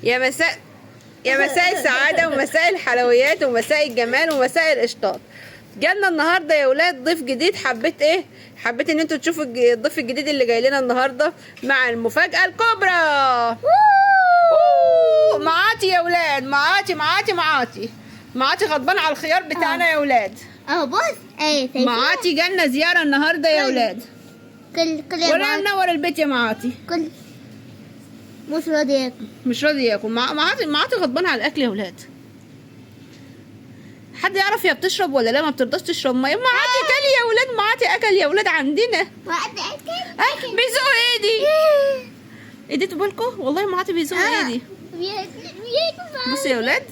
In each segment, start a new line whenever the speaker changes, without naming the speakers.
يا مساء يا مساء السعادة ومساء الحلويات ومساء الجمال ومساء القشطات. جالنا النهارده يا ولاد ضيف جديد. حبيت ان انتوا تشوفوا الضيف الجديد اللي جاي لنا النهارده مع المفاجأة الكبرى. معاطي يا ولاد، معاطي غضبان على الخيار بتاعنا يا ولاد.
بص
معاطي جالنا زيارة النهارده يا ولاد.
كل
ولا منور البيت يا معاطي.
كل مش راضي ياكل.
معاطي غضبان على الاكل يا ولاد. حد يعرف هي بتشرب ولا لا؟ ما بترضاش تشرب ميه. معاطي كل يا ولاد، معاطي اكل يا ولاد عندنا. بيزقوا ايدي. ايديتوا بالكم والله معاطي بيزقوا ايدي. بصوا يا ولاد،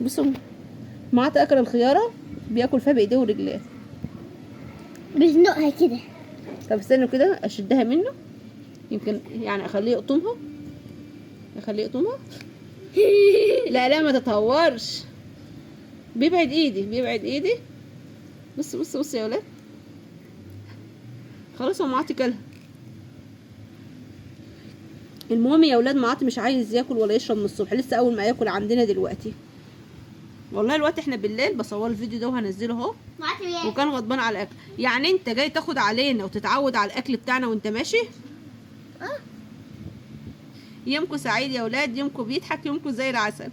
بصوا معاطي اكل الخياره بياكل فيها بايديه ورجليه.
بيزنقها كده.
طب استنوا كده اشدها منه، يمكن يعني اخليه يقطمها. لا ما تتهورش. بيبعد ايدي. بص يا ولاد. خلاص هو معاطي كلها. المهم يا ولاد، معاطي مش عايز ياكل ولا يشرب من الصبح، لسه اول ما ياكل عندنا دلوقتي. والله الوقت احنا بالليل بصور الفيديو ده وهنزله اهو. وكان غضبان على الاكل. يعني انت جاي تاخد علينا وتتعود على الاكل بتاعنا وانت ماشي؟ يومكم سعيد يا ولاد، يومكم بيضحك، يومكم زي العسل.